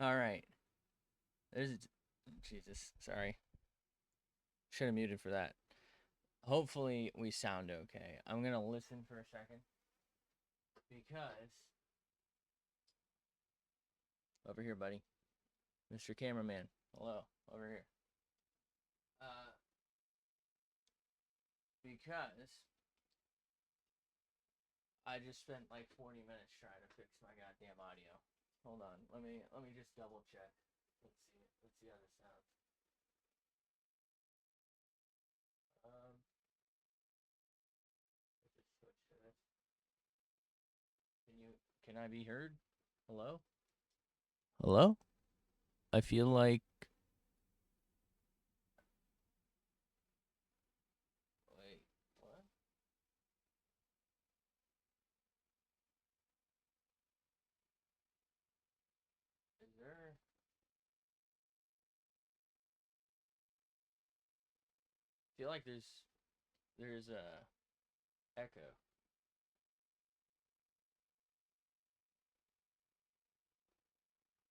All right. There's Jesus. Sorry. Should have muted for that. Hopefully we sound okay. I'm gonna listen for a second because over here, buddy, Mr. Cameraman. Hello, over here. Uh, because I just spent like 40 minutes trying to fix my goddamn audio. Hold on. Let me just double check. Let's see. Let's see how this sounds. Um, let's just switch to this. Can I be heard? Hello? Hello? I feel like wait, what? Is there I feel like there's a echo.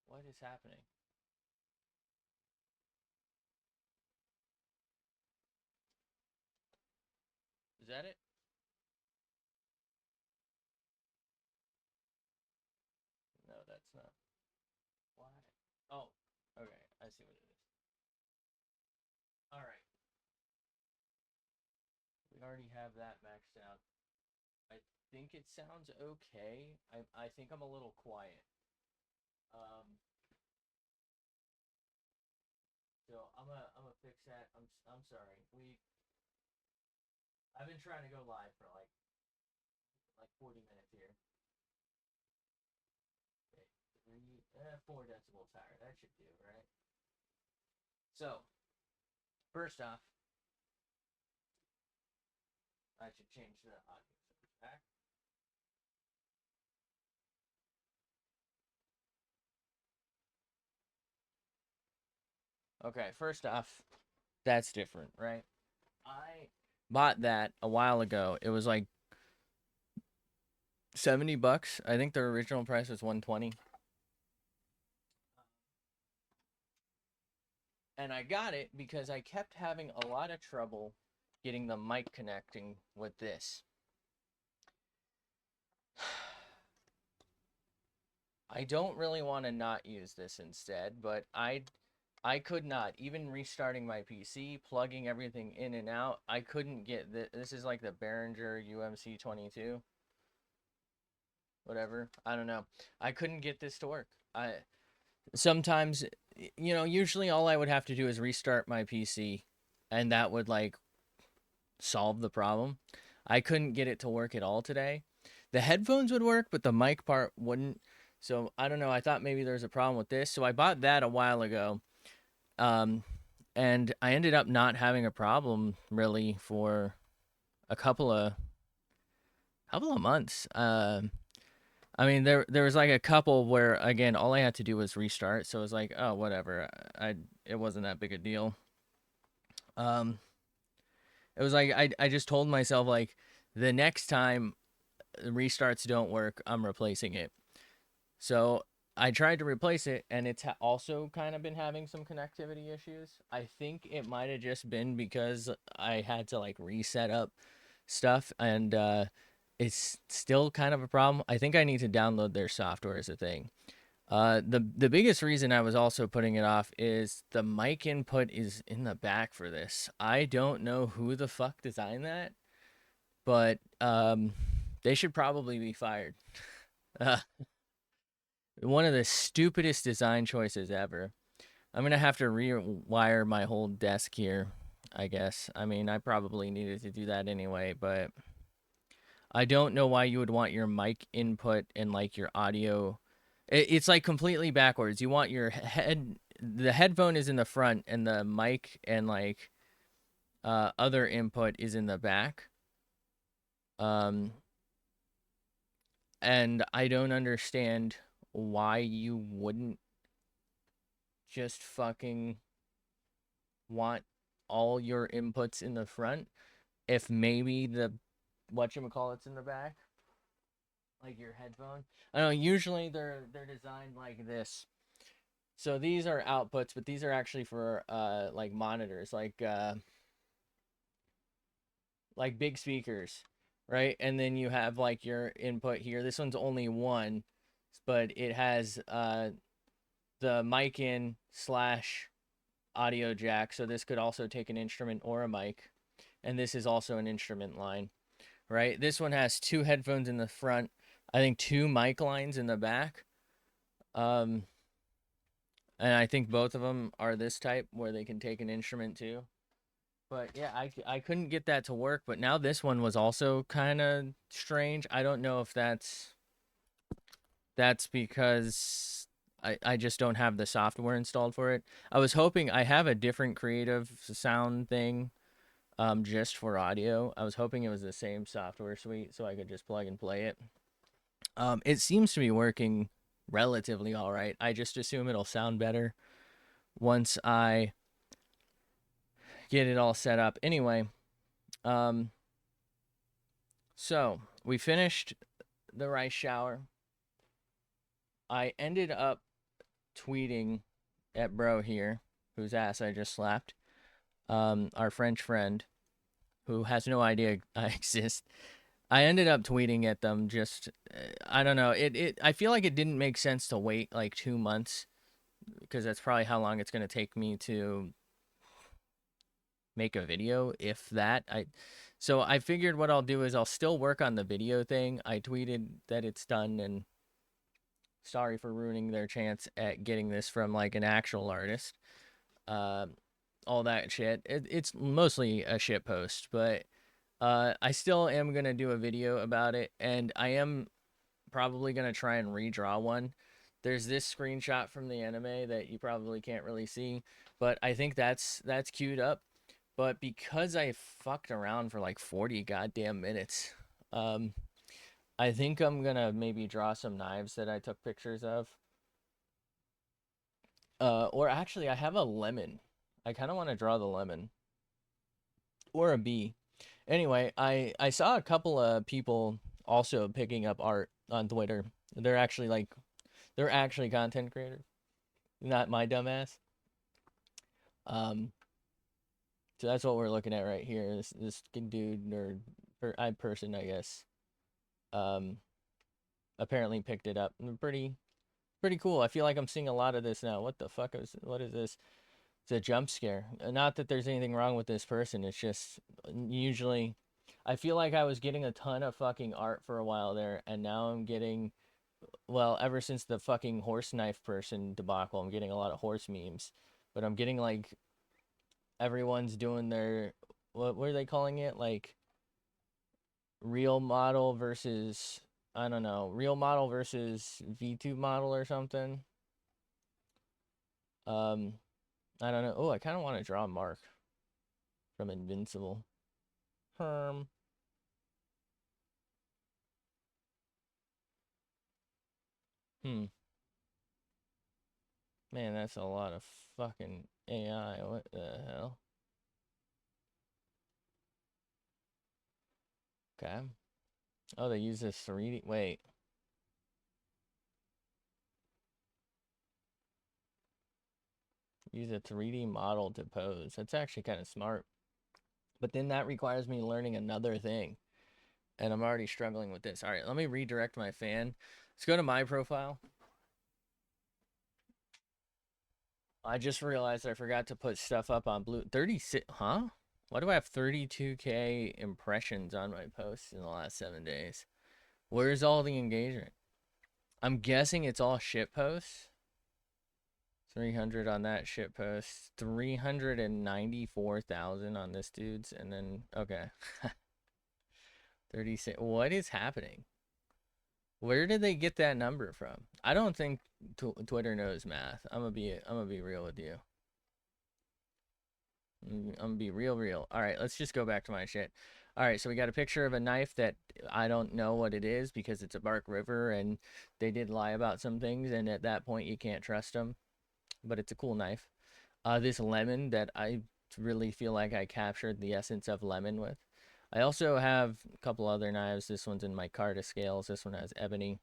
What is happening? Is that it? No, that's not. Why? Oh, okay. I see what it is. All right. We already have that maxed out. I think it sounds okay. I think I'm a little quiet. Um, so I'm gonna fix that. I'm sorry. I've been trying to go live for like 40 minutes here. Okay, 4 decibels higher. That should do, right? So first off, I should change the audio settings back. Okay, first off, that's different, right? I bought that a while ago. It was like $70. I think the original price was 120. And I got it because I kept having a lot of trouble getting the mic connecting with this. I don't really want to not use this instead, but I could not even restarting my PC, plugging everything in and out. I couldn't get this. This is like the Behringer UMC 22, whatever. I don't know. I couldn't get this to work. I sometimes, usually all I would have to do is restart my PC, and that would like solve the problem. I couldn't get it to work at all today. The headphones would work, but the mic part wouldn't. So I don't know. I thought maybe there was a problem with this. So I bought that a while ago. Um, and I ended up not having a problem really for a couple of months. I mean, there was like a couple where again all I had to do was restart, so it was like, oh, whatever. It wasn't that big a deal. Um, it was like I just told myself like the next time restarts don't work, I'm replacing it. So I tried to replace it, and it's also kind of been having some connectivity issues. I think it might have just been because I had to like reset up stuff, and it's still kind of a problem. I think I need to download their software as a thing. The biggest reason I was also putting it off is the mic input is in the back for this. I don't know who the fuck designed that, but they should probably be fired. Uh, one of the stupidest design choices ever. I'm gonna have to rewire my whole desk here, I guess. I mean, I probably needed to do that anyway, but I don't know why you would want your mic input and like your audio. It's like completely backwards. You want your the headphone is in the front, and the mic and like other input is in the back. Um, and I don't understand why you wouldn't just fucking want all your inputs in the front if maybe the whatchamacallit's in the back, like your headphone. I don't know, usually they're designed like this. So these are outputs, but these are actually for like monitors, like big speakers, right? And then you have like your input here. This one's only one, but it has the mic in slash audio jack. So this could also take an instrument or a mic. And this is also an instrument line, right? This one has two headphones in the front. I think two mic lines in the back. Um, and I think both of them are this type where they can take an instrument too. But yeah, I couldn't get that to work. But now this one was also kind of strange. I don't know if that's because I just don't have the software installed for it. I was hoping I have a different creative sound thing just for audio. I was hoping it was the same software suite so I could just plug and play it. It seems to be working relatively all right. I just assume it'll sound better once I get it all set up. Anyway, um, so we finished the rice shower. I ended up tweeting at bro here, whose ass I just slapped, our French friend, who has no idea I exist. I ended up tweeting at them just, I don't know. I feel like it didn't make sense to wait like 2 months because that's probably how long it's going to take me to make a video, if that. So I figured what I'll do is I'll still work on the video thing. I tweeted that it's done and sorry for ruining their chance at getting this from like an actual artist. Uh, all that shit. It's mostly a shit post, but I still am gonna do a video about it, and I am probably gonna try and redraw one. There's this screenshot from the anime that you probably can't really see, but I think that's queued up. But because I fucked around for like 40 goddamn minutes, um, I think I'm gonna maybe draw some knives that I took pictures of. Or actually, I have a lemon. I kind of want to draw the lemon or a bee. Anyway, I saw a couple of people also picking up art on Twitter. They're actually they're actually content creators, not my dumbass. Um, so that's what we're looking at right here. This dude or I person, I guess. Um, apparently picked it up. Pretty cool. I feel like I'm seeing a lot of this now. What is this? It's a jump scare. Not that there's anything wrong with this person. It's just usually I feel like I was getting a ton of fucking art for a while there, and now I'm getting, well, ever since the fucking horse knife person debacle, I'm getting a lot of horse memes. But I'm getting like everyone's doing their, what are they calling it? Like real model versus, I don't know, real model versus VTube model or something. Um, I don't know. Oh, I kind of want to draw Mark from Invincible. Herm. Hmm. Man, that's a lot of fucking AI. What the hell? Okay. Oh, they use this 3D. Wait. Use a 3D model to pose. That's actually kind of smart. But then that requires me learning another thing. And I'm already struggling with this. All right, let me redirect my fan. Let's go to my profile. I just realized I forgot to put stuff up on Blue. 36. Huh? Why do I have 32K impressions on my posts in the last 7 days? Where's all the engagement? I'm guessing it's all shit posts. 300 on that shit post. 394,000 on this dude's. And then, okay. 36. What is happening? Where did they get that number from? I don't think Twitter knows math. I'm gonna be real with you. I'm gonna be real. All right, let's just go back to my shit. All right, so we got a picture of a knife that I don't know what it is because it's a Bark River and they did lie about some things, and at that point you can't trust them. But it's a cool knife. This lemon that I really feel like I captured the essence of lemon with. I also have a couple other knives. This one's in my Carta scales. This one has ebony.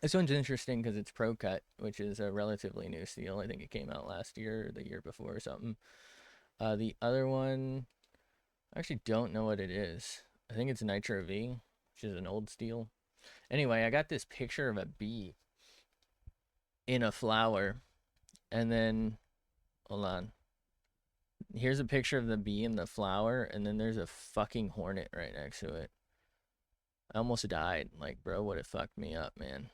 This one's interesting because it's Pro Cut, which is a relatively new steel. I think it came out last year or the year before or something. The other one, I actually don't know what it is. I think it's Nitro V, which is an old steel. Anyway, I got this picture of a bee in a flower, and then hold on. Here's a picture of the bee in the flower, and then there's a fucking hornet right next to it. I almost died. Like, bro, would have fucked me up, man.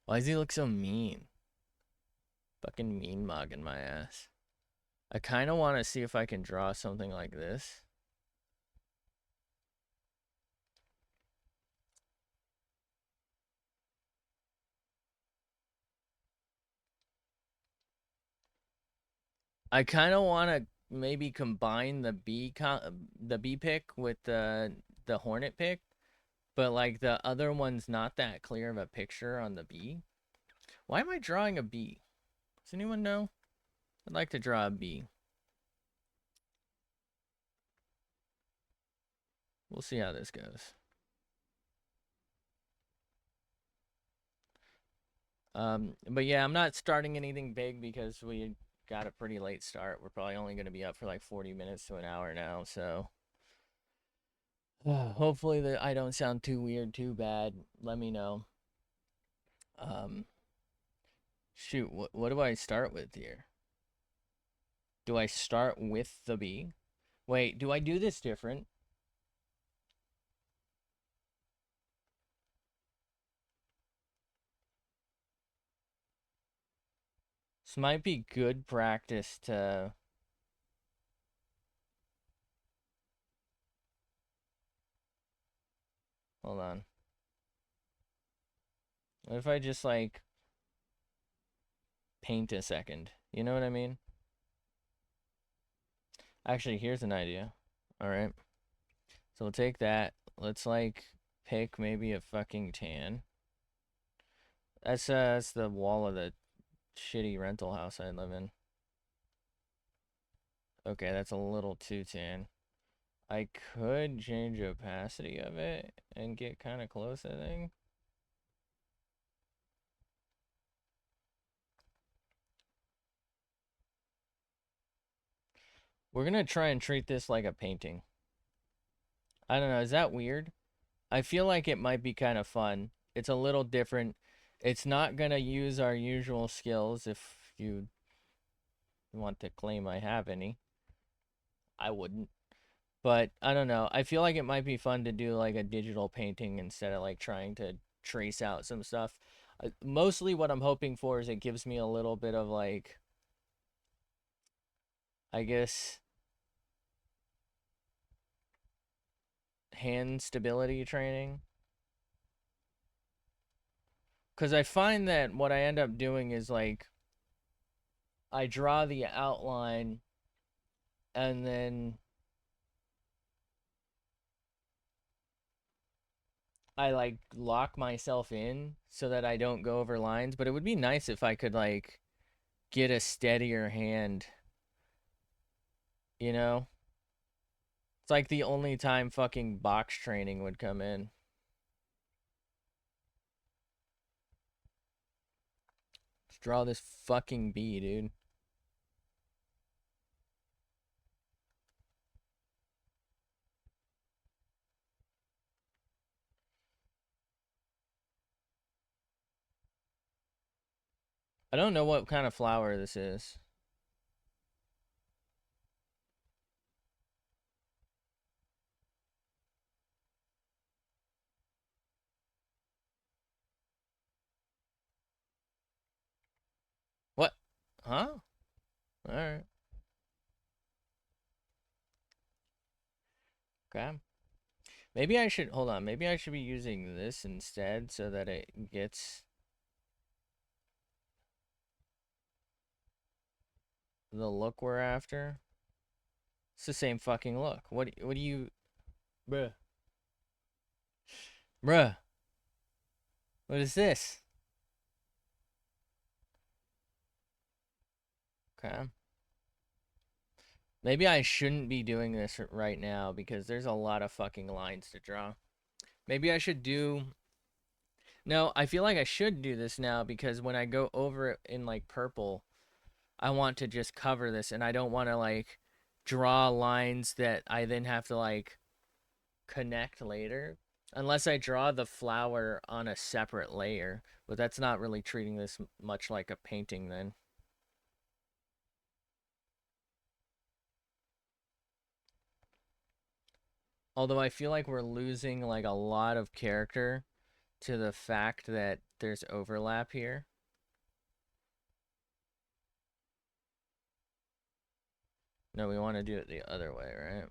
Why does he look so mean? Fucking mean mugging my ass. I kind of want to see if I can draw something like this. I kind of want to maybe combine the bee pick with the hornet pick, but like the other one's not that clear of a picture on the bee. Why am I drawing a bee? Does anyone know? I'd like to draw a bee. We'll see how this goes. But yeah, I'm not starting anything big because we got a pretty late start. We're probably only going to be up for like 40 minutes to an hour now, so hopefully that I don't sound too weird, too bad. Let me know. Um, shoot, what do I start with here? Do I start with the bee? Wait, do I do this different? This might be good practice to. Hold on. What if I just like paint a second? You know what I mean? Actually, here's an idea. All right. So we'll take that. Let's like pick maybe a fucking tan. That's the wall of the shitty rental house I live in. Okay, that's a little too tan. I could change the opacity of it and get kind of close, I think. We're gonna try and treat this like a painting. I don't know, is that weird? I feel like it might be kind of fun. It's a little different. It's not gonna use our usual skills if you want to claim I have any. I wouldn't. But I don't know. I feel like it might be fun to do like a digital painting instead of like trying to trace out some stuff. Mostly what I'm hoping for is it gives me a little bit of like, I guess, hand stability training. Because I find that what I end up doing is like, I draw the outline and then I like lock myself in so that I don't go over lines. But it would be nice if I could like get a steadier hand, you know? It's like the only time fucking box training would come in. Let's draw this fucking bee, dude. I don't know what kind of flower this is. What? Huh? Alright. Okay. Maybe I should, hold on, maybe I should be using this instead so that it gets the look we're after. It's the same fucking look. What do you, bruh, bruh, what is this? Okay. Maybe I shouldn't be doing this right now because there's a lot of fucking lines to draw. Maybe I should do No, I feel like I should do this now because when I go over it in like purple, I want to just cover this and I don't want to like draw lines that I then have to like connect later. Unless I draw the flower on a separate layer, but that's not really treating this much like a painting then. Although I feel like we're losing like a lot of character to the fact that there's overlap here. No, we want to do it the other way, right?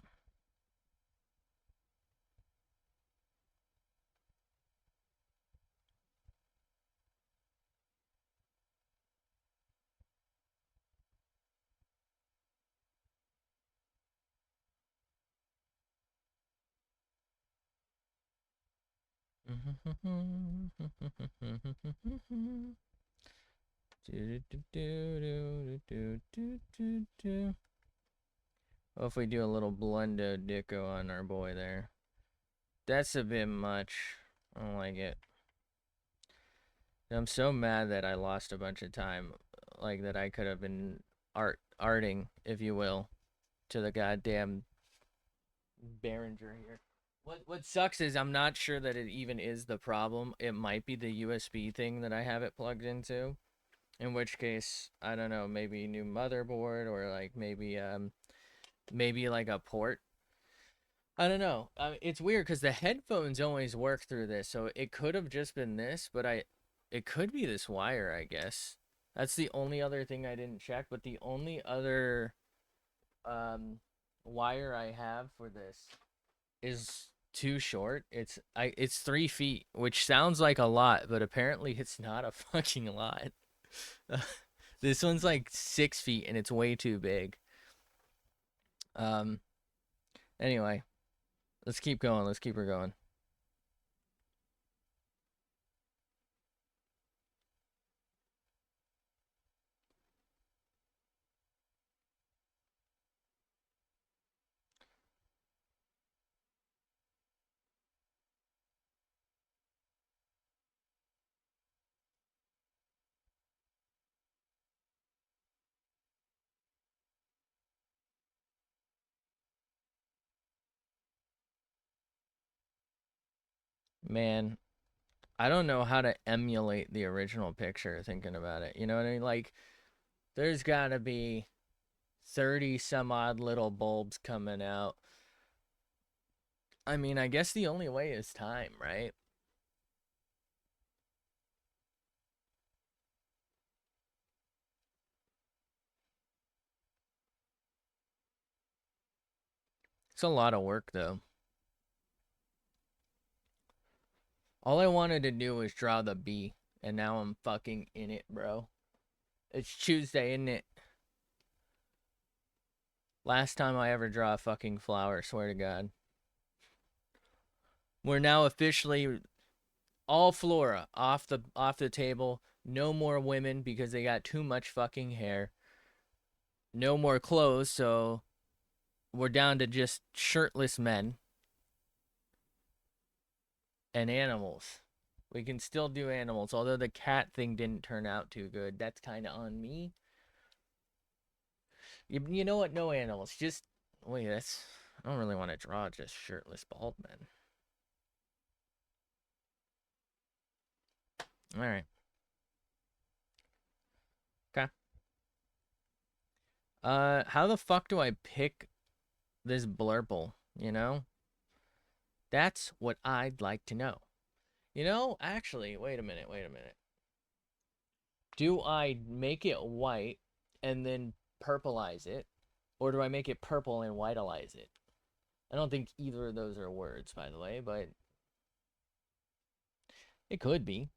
What if we do a little blendo dicko on our boy there? That's a bit much. I don't like it. I'm so mad that I lost a bunch of time, like that I could have been arting, if you will, to the goddamn Behringer here. What sucks is I'm not sure that it even is the problem. It might be the USB thing that I have it plugged into. In which case, I don't know, maybe new motherboard or like maybe like a port. I don't know. It's weird because the headphones always work through this, so it could have just been this, but it could be this wire, I guess. That's the only other thing I didn't check, but the only other um wire I have for this is too short. It's 3 feet, which sounds like a lot, but apparently it's not a fucking lot. This one's like 6 feet and it's way too big. Um. Anyway, let's keep going. Let's keep her going. Man, I don't know how to emulate the original picture thinking about it. You know what I mean? Like, there's gotta be 30 some odd little bulbs coming out. I mean, I guess the only way is time, right? It's a lot of work, though. All I wanted to do was draw the bee, and now I'm fucking in it, bro. It's Tuesday, isn't it? Last time I ever draw a fucking flower, swear to God. We're now officially all flora off the table. No more women because they got too much fucking hair. No more clothes, so we're down to just shirtless men and animals. We can still do animals, although the cat thing didn't turn out too good. That's kind of on me. You know what? No animals. Just wait. That's I don't really want to draw just shirtless bald men. All right. Okay. How the fuck do I pick this blurple? You know, that's what I'd like to know. You know, actually, wait a minute. Wait a minute. Do I make it white and then purplize it, or do I make it purple and whiteize it? I don't think either of those are words, by the way, but it could be.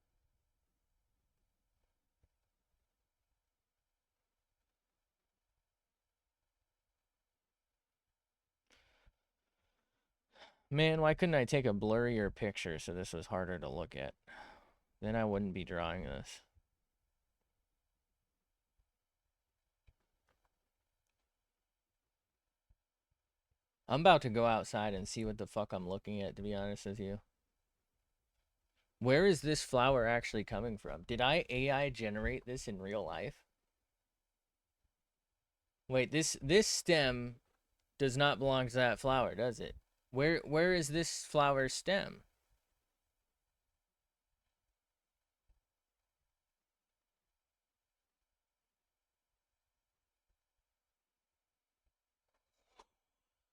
Man, why couldn't I take a blurrier picture so this was harder to look at? Then I wouldn't be drawing this. I'm about to go outside and see what the fuck I'm looking at, to be honest with you. Where is this flower actually coming from? Did I AI generate this in real life? Wait, this stem does not belong to that flower, does it? Where is this flower's stem?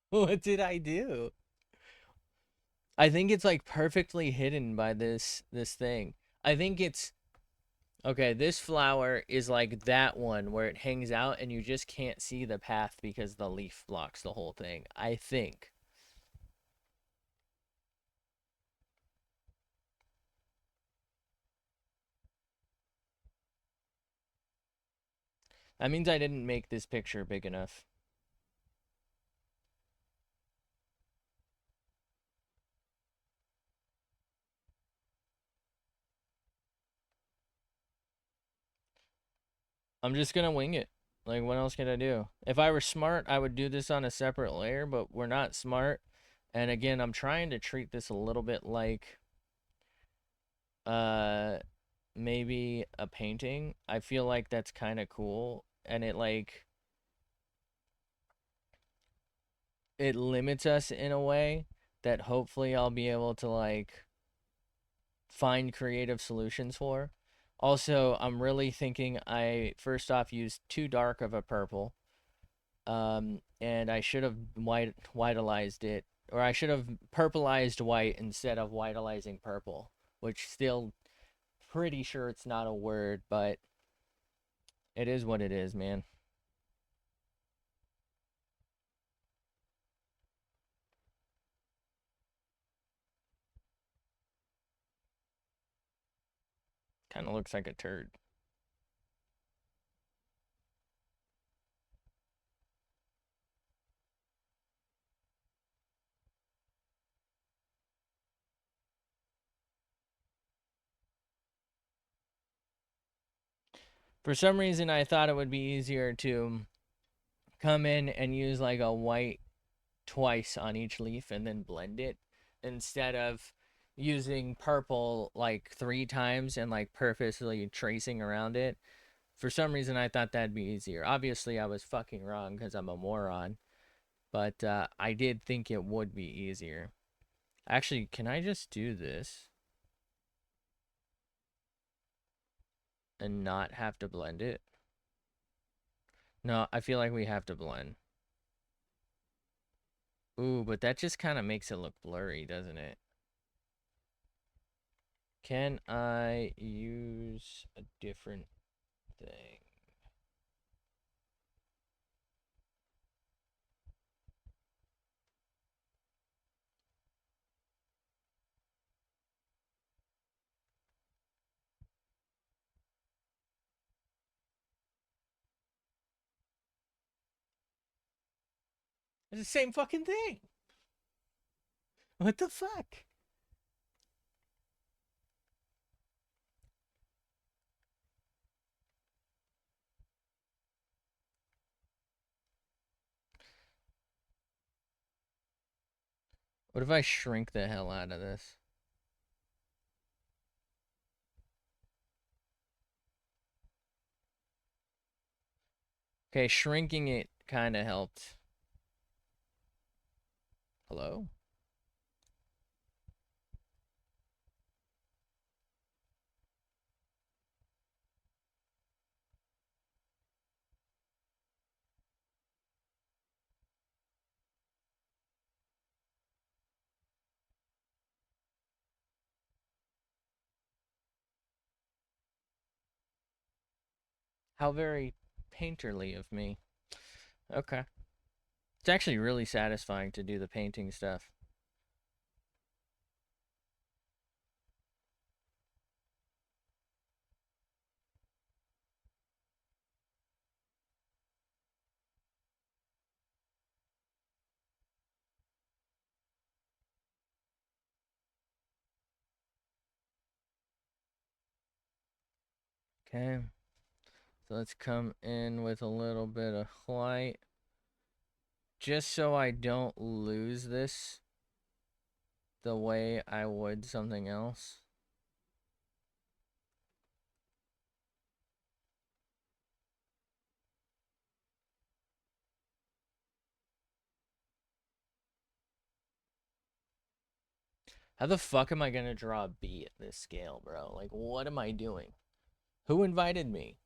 What did I do? I think it's like perfectly hidden by this thing. I think it's okay, this flower is like that one where it hangs out and you just can't see the path because the leaf blocks the whole thing. I think. That means I didn't make this picture big enough. I'm just gonna wing it. Like, what else can I do? If I were smart, I would do this on a separate layer, but we're not smart. And again, I'm trying to treat this a little bit like uh maybe a painting. I feel like that's kind of cool and it limits us in a way that hopefully I'll be able to like find creative solutions for. Also, I'm really thinking I first off used too dark of a purple. And I should have whitalized it, or I should have purplized white instead of whitalizing purple, which still pretty sure it's not a word, but it is what it is, man. Kind of looks like a turd. For some reason, I thought it would be easier to come in and use like a white twice on each leaf and then blend it instead of using purple like 3 times and like purposely tracing around it. For some reason, I thought that'd be easier. Obviously, I was fucking wrong because I'm a moron, but I did think it would be easier. Actually, can I just do this and not have to blend it? No, I feel like we have to blend. Ooh, but that just kind of makes it look blurry, doesn't it? Can I use a different thing? It's the same fucking thing. What the fuck? What if I shrink the hell out of this? Okay, shrinking it kind of helped. Hello? How very painterly of me. Okay. It's actually really satisfying to do the painting stuff. Okay. So let's come in with a little bit of white. Just so I don't lose this the way I would something else. How the fuck am I gonna draw a bee at this scale, bro? Like, what am I doing? Who invited me?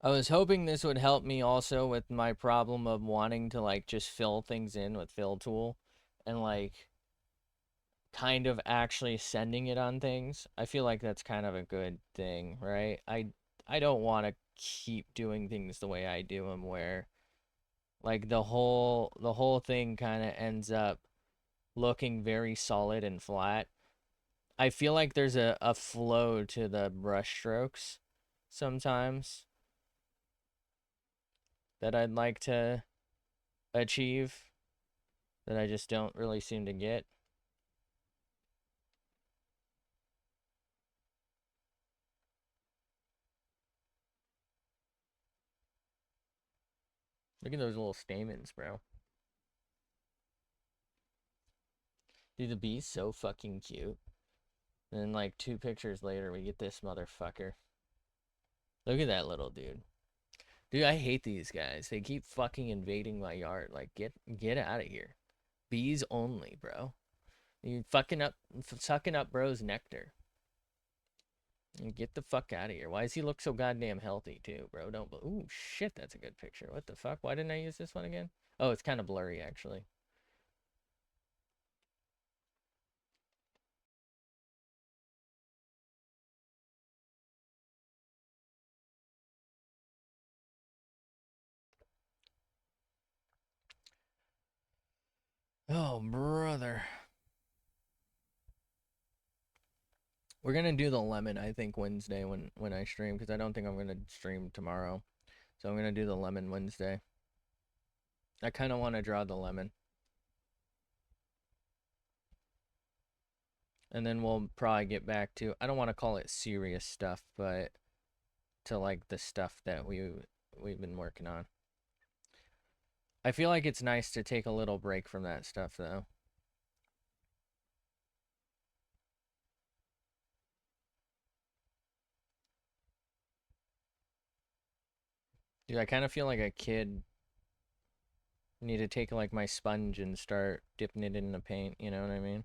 I was hoping this would help me also with my problem of wanting to like just fill things in with fill tool and like kind of actually sending it on things. I feel like that's kind of a good thing, right? I don't want to keep doing things the way I do them where like the whole thing kind of ends up looking very solid and flat. I feel like there's a flow to the brush strokes sometimes that I'd like to achieve that I just don't really seem to get. Look at those little stamens, bro. Dude, the bee's so fucking cute. And then, like, 2 pictures later, we get this motherfucker. Look at that little dude. Dude, I hate these guys. They keep fucking invading my yard. Like, get out of here. Bees only, bro. You fucking up, sucking up bro's nectar. Get the fuck out of here. Why does he look so goddamn healthy, too, bro? Don't. Ooh, shit, that's a good picture. What the fuck? Why didn't I use this one again? Oh, it's kind of blurry, actually. Oh, brother. We're gonna do the lemon, I think, Wednesday when I stream, because I don't think I'm gonna stream tomorrow. So I'm gonna do the lemon Wednesday. I kind of want to draw the lemon, and then we'll probably get back to. I don't want to call it serious stuff, but to like the stuff that we've been working on. I feel like it's nice to take a little break from that stuff, though. Dude, I kind of feel like a kid. Need to take like my sponge and start dipping it in the paint. You know what I mean?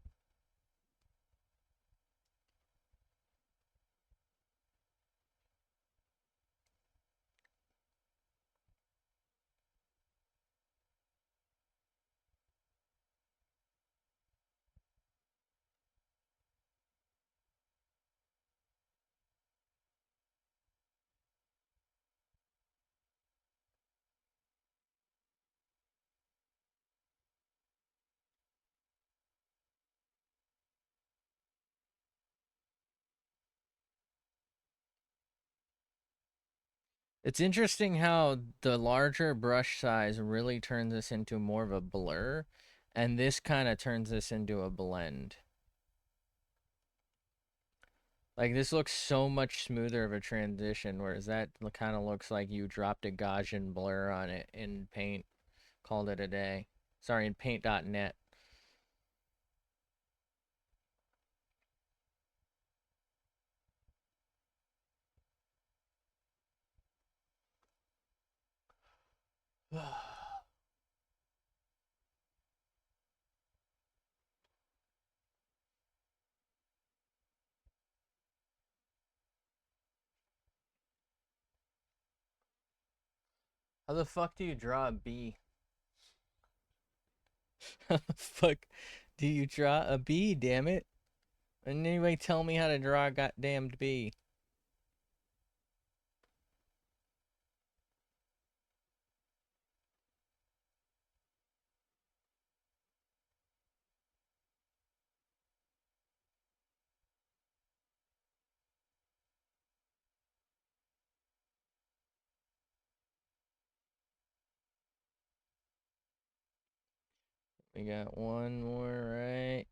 It's interesting how the larger brush size really turns this into more of a blur, and this kind of turns this into a blend. Like, this looks so much smoother of a transition, whereas that kind of looks like you dropped a Gaussian blur on it in Paint, called it a day. Sorry, in Paint.net. How the fuck do you draw a bee? How the fuck do you draw a bee, damn it? And anybody tell me how to draw a goddamned bee? We got one more right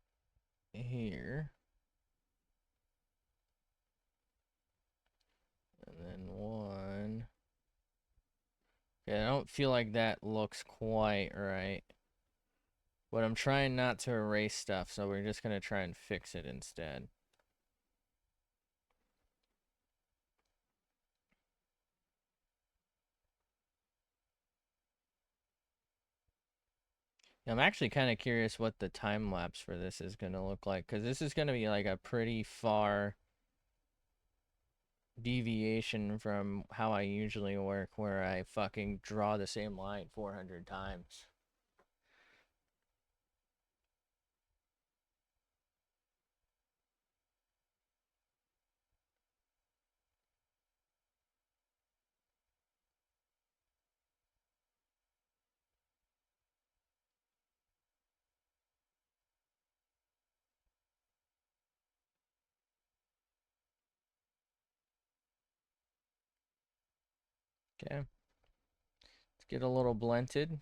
here. And then one. Yeah, I don't feel like that looks quite right. But I'm trying not to erase stuff, so we're just gonna try and fix it instead. I'm actually kind of curious what the time lapse for this is gonna look like, because this is gonna be like a pretty far deviation from how I usually work, where I fucking draw the same line 400 times. Okay, let's get a little blended.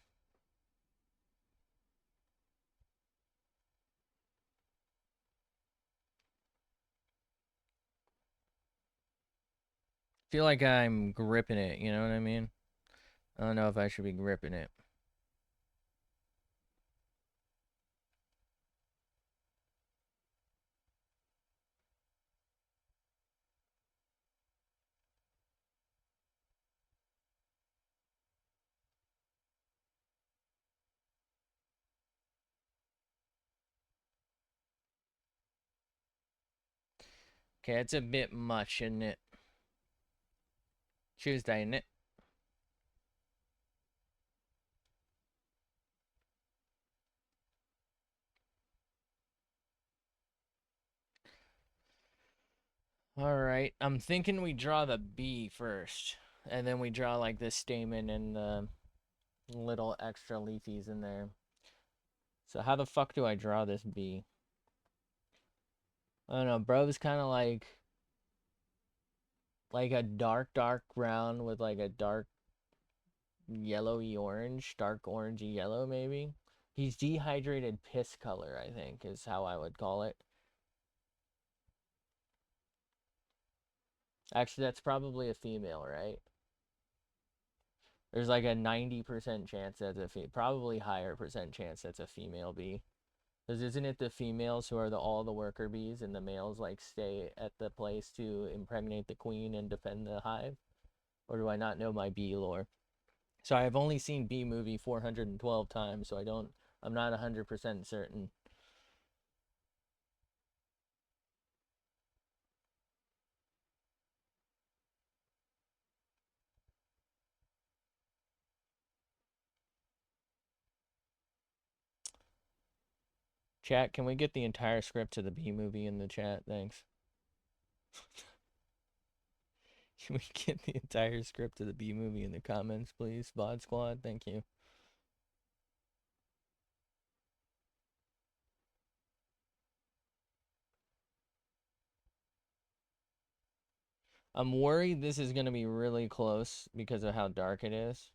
Feel like I'm gripping it, you know what I mean? I don't know if I should be gripping it. Okay, it's a bit much, isn't it? Tuesday, isn't it? Alright, I'm thinking we draw the B first. And then we draw like the stamen and the little extra leafies in there. So how the fuck do I draw this B? I don't know, bro's kind of like a dark brown with like a dark yellowy orange, dark orangey yellow maybe. He's dehydrated piss color, I think, is how I would call it. Actually, that's probably a female, right? There's like a 90% chance that's a probably higher percent chance that's a female bee. Because isn't it the females who are all the worker bees and the males like stay at the place to impregnate the queen and defend the hive? Or do I not know my bee lore? So I've only seen Bee Movie 412 times, so I'm not 100% certain. Chat, can we get the entire script to the Bee Movie in the chat? Thanks. Can we get the entire script to the Bee Movie in the comments, please? VOD Squad, thank you. I'm worried this is going to be really close because of how dark it is.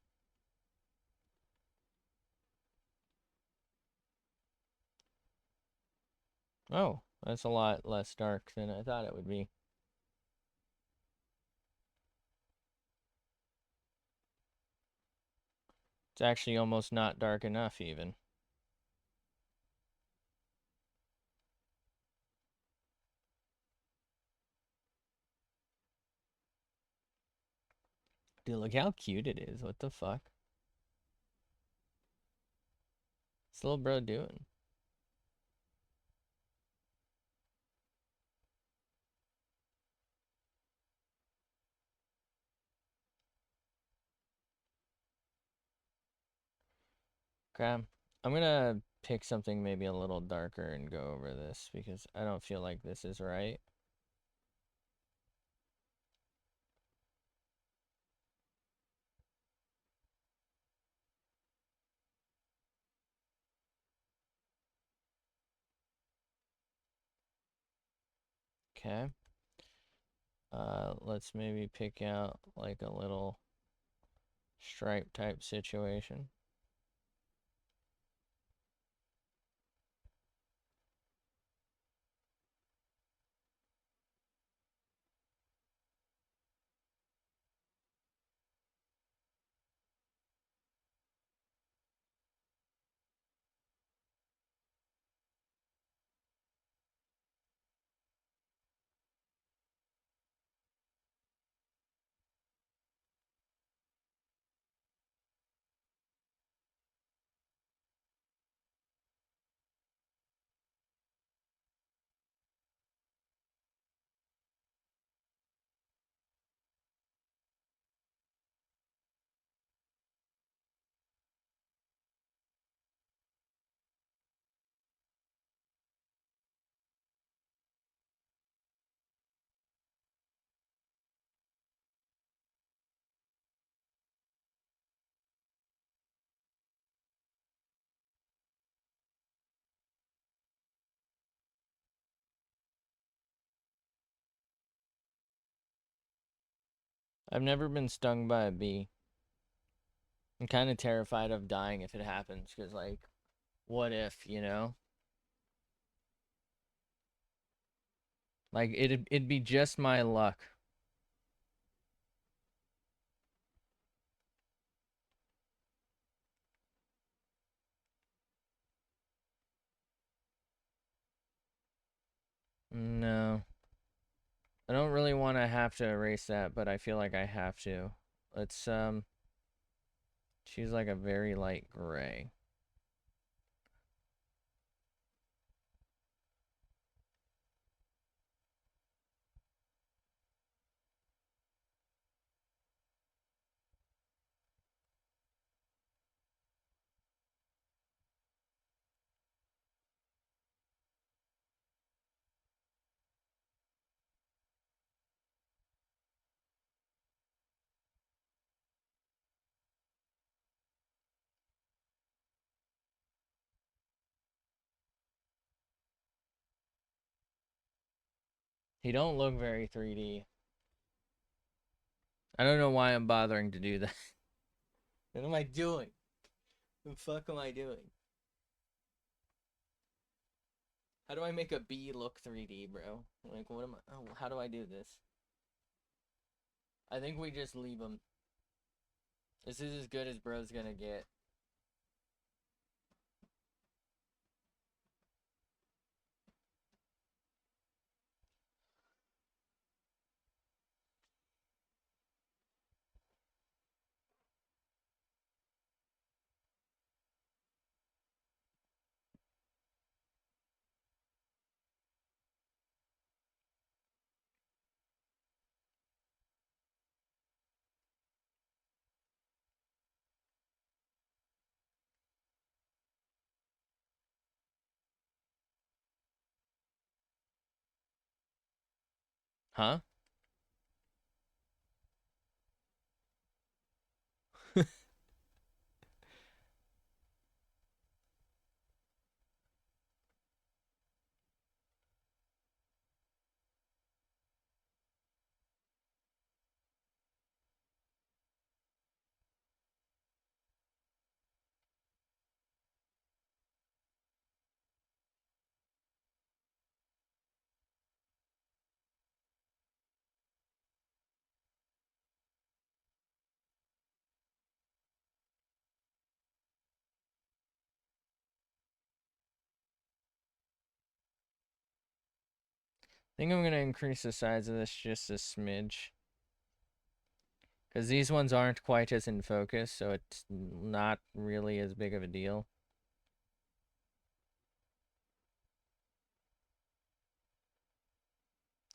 Oh, that's a lot less dark than I thought it would be. It's actually almost not dark enough, even. Dude, look how cute it is. What the fuck? What's little bro doing? Okay. I'm gonna pick something maybe a little darker and go over this because I don't feel like this is right. Okay. Let's maybe pick out like a little stripe type situation. I've never been stung by a bee. I'm kind of terrified of dying if it happens, because, like, what if, you know? Like, it'd be just my luck. No. I don't really want to have to erase that, but I feel like I have to. Let's, choose, like, a very light gray. He don't look very 3D. I don't know why I'm bothering to do that. What am I doing? What the fuck am I doing? How do I make a bee look 3D, bro? Like, what am I? Oh, how do I do this? I think we just leave him. This is as good as bro's gonna get. Huh? I think I'm gonna increase the size of this just a smidge. Because these ones aren't quite as in focus, so it's not really as big of a deal.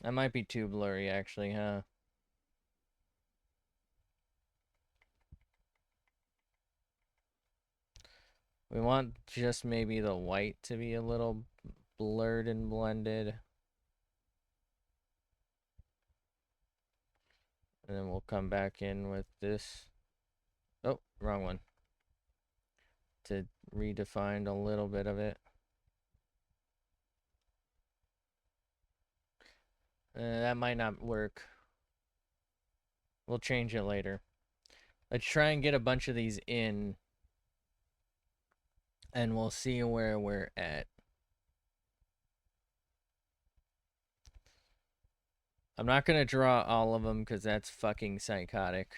That might be too blurry, actually, huh? We want just maybe the white to be a little blurred and blended. And then we'll come back in with this. Oh, wrong one. To redefine a little bit of it. That might not work. We'll change it later. Let's try and get a bunch of these in, and we'll see where we're at. I'm not going to draw all of them because that's fucking psychotic.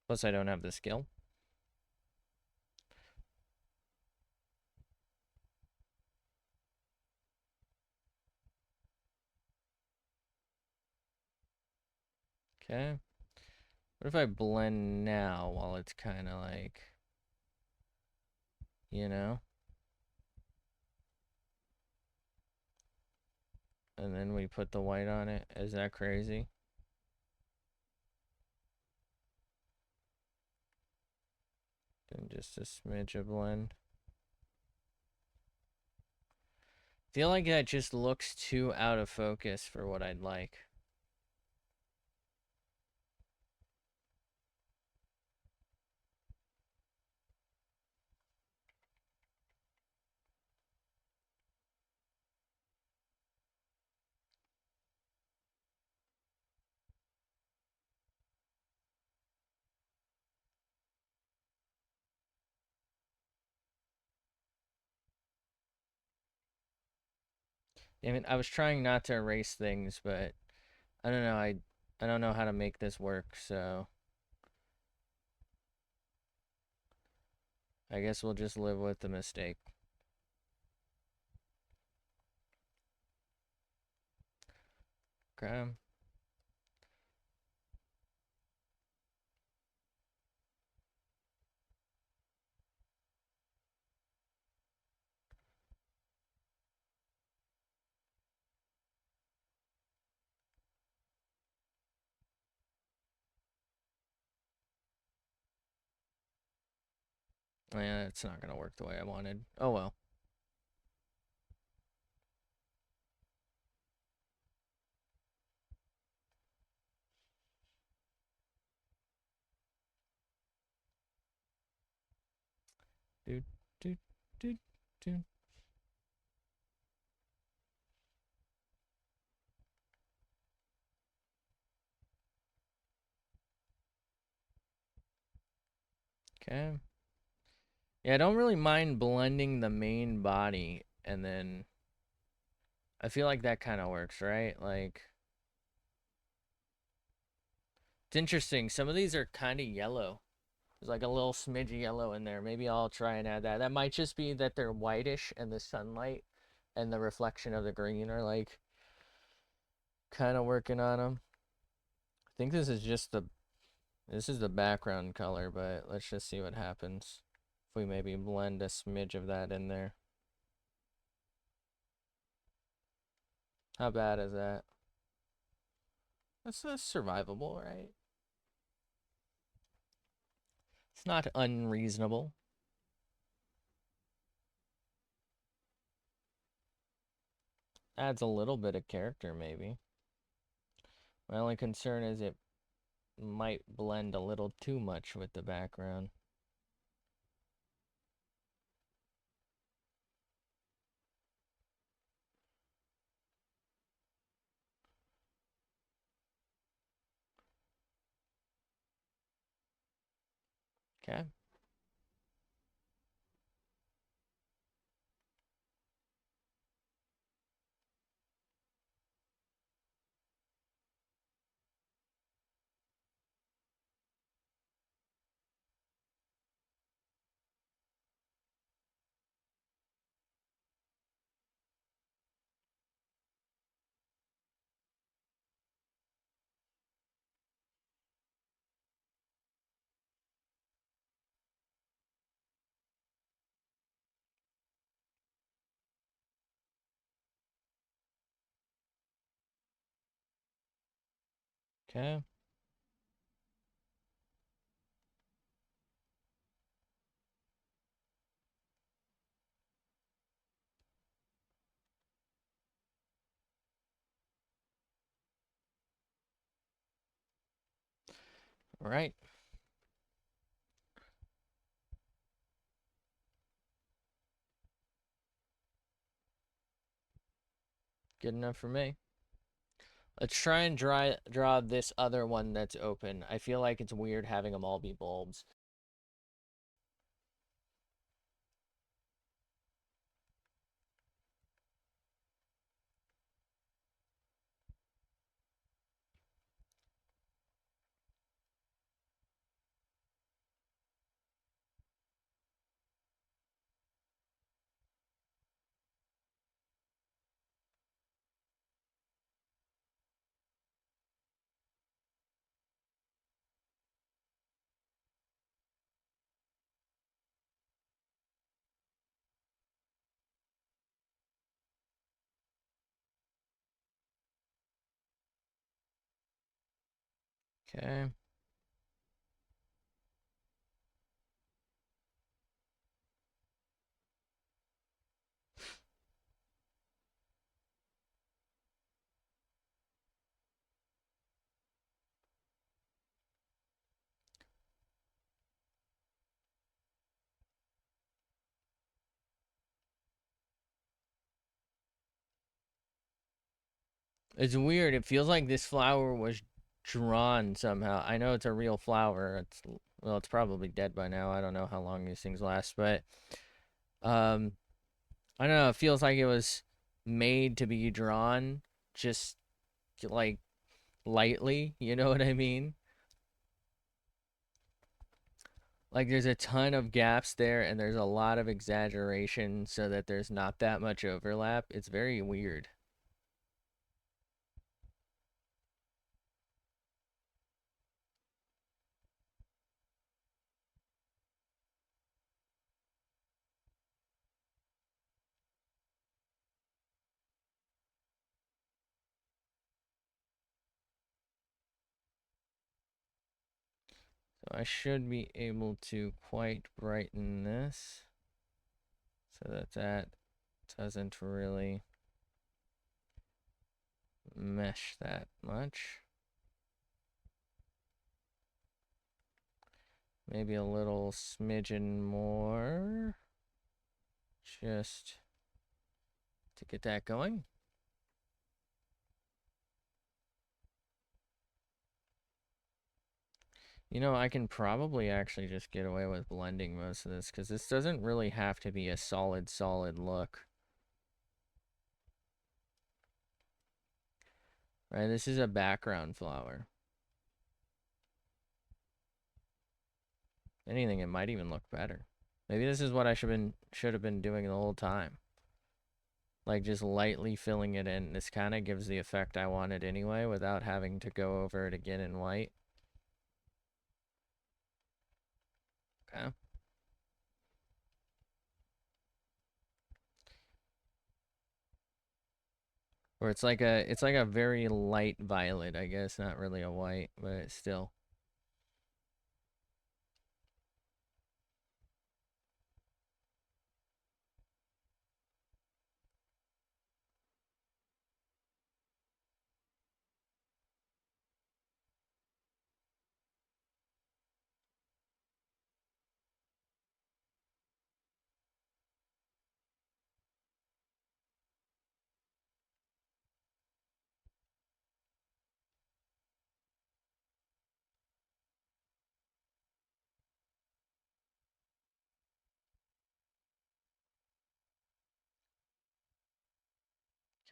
Plus, I don't have the skill. Okay. What if I blend now while it's kind of like, you know? And then we put the white on it. Is that crazy? Then just a smidge of blend. Feel like that just looks too out of focus for what I'd like. I mean, I was trying not to erase things, but I don't know. I don't know how to make this work, so I guess we'll just live with the mistake. Okay. Yeah, it's not gonna work the way I wanted. Oh well. Do do do do. Okay. Yeah, I don't really mind blending the main body, and then I feel like that kind of works, right? Like, it's interesting. Some of these are kind of yellow. There's like a little smidge of yellow in there. Maybe I'll try and add that. That might just be that they're whitish and the sunlight and the reflection of the green are like kind of working on them. I think this is the background color, but let's just see what happens if we maybe blend a smidge of that in there. How bad is that? That's survivable, right? It's not unreasonable. Adds a little bit of character, maybe. My only concern is it might blend a little too much with the background. Okay. Okay. All right. Good enough for me. Let's try and draw this other one that's open. I feel like it's weird having them all be bulbs. Okay. It's weird. It feels like this flower was drawn somehow. I know it's a real flower. It's well, it's probably dead by now. I don't know how long these things last, but um I don't know, it feels like it was made to be drawn just like lightly, you know what I mean? Like there's a ton of gaps there and there's a lot of exaggeration so that there's not that much overlap. It's very weird. So I should be able to quite brighten this so that that doesn't really mesh that much. Maybe a little smidgen more just to get that going. You know, I can probably actually just get away with blending most of this because this doesn't really have to be a solid look. Right, this is a background flower. Anything, it might even look better. Maybe this is what I should have been doing the whole time. Like just lightly filling it in. This kind of gives the effect I wanted anyway without having to go over it again in white. Okay. Or it's like a very light violet, I guess, not really a white, but it's still.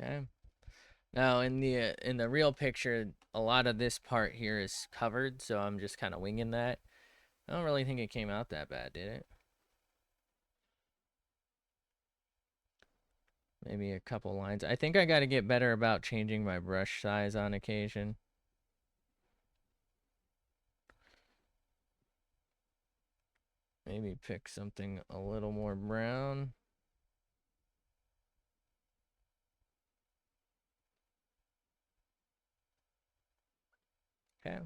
Okay. Now in the real picture, a lot of this part here is covered, so I'm just kind of winging that. I don't really think it came out that bad, did it? Maybe a couple lines. I think I got to get better about changing my brush size on occasion. Maybe pick something a little more brown. Okay.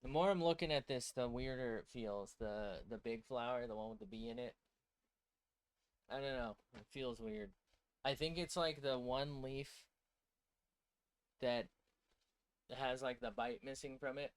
The more I'm looking at this, the weirder it feels. The big flower, the one with the bee in it. I don't know. It feels weird. I think it's like the one leaf that has like the bite missing from it.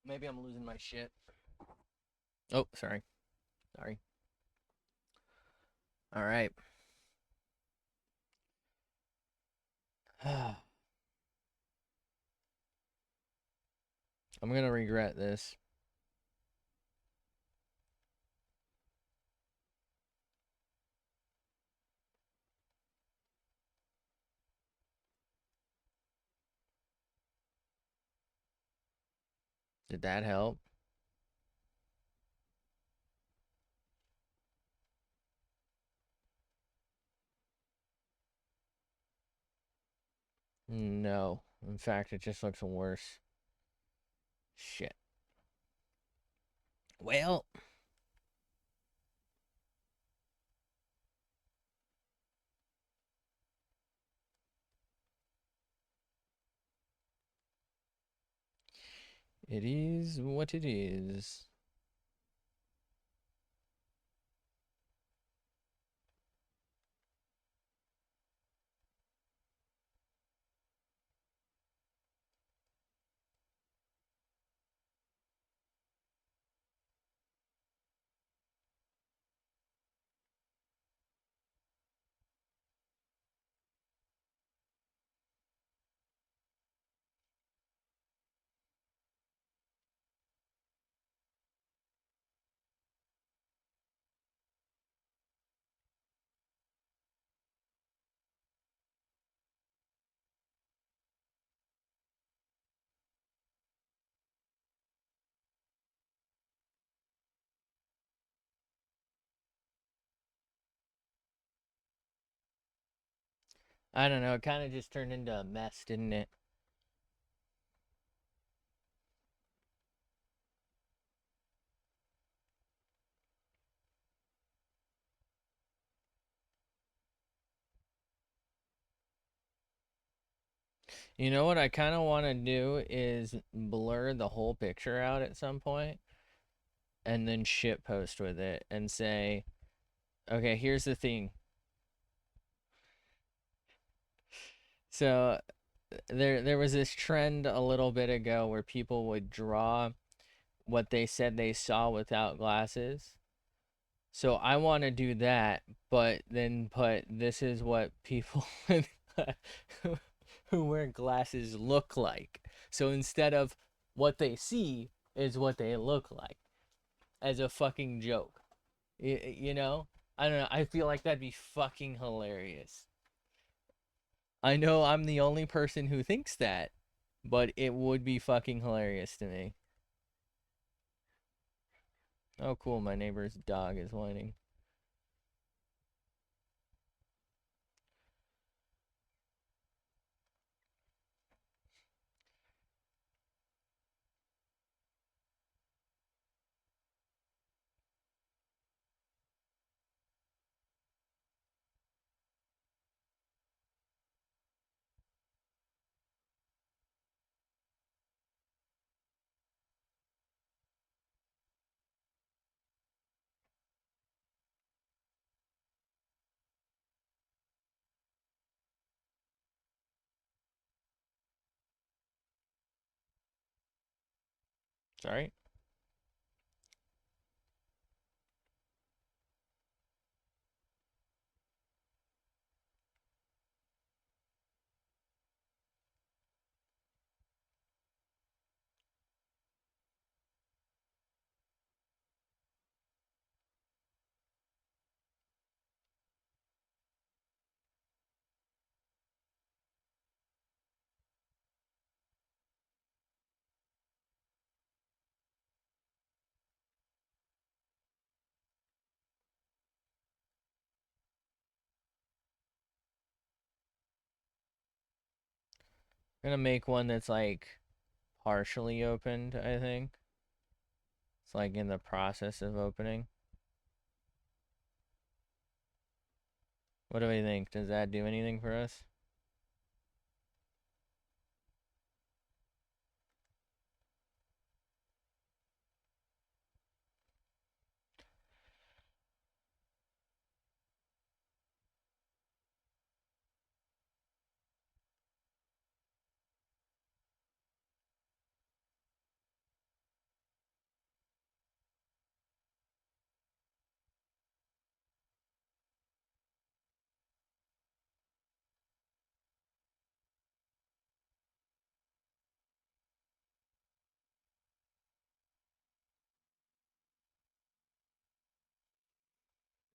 Maybe I'm losing my shit. Oh, sorry. Sorry. All right. I'm gonna regret this. Did that help? No. In fact, it just looks worse. Shit. Well, it is what it is. I don't know. It kind of just turned into a mess, didn't it? You know what I kind of want to do is blur the whole picture out at some point and then shit post with it and say, okay, here's the thing. So there was this trend a little bit ago where people would draw what they said they saw without glasses. So I want to do that, but then put this is what people who wear glasses look like. So instead of what they see is what they look like as a fucking joke. You know? I don't know. I feel like that'd be fucking hilarious. I know I'm the only person who thinks that, but it would be fucking hilarious to me. Oh, cool. My neighbor's dog is whining. Sorry? I'm gonna make one that's like partially opened, I think. It's like in the process of opening. What do we think? Does that do anything for us?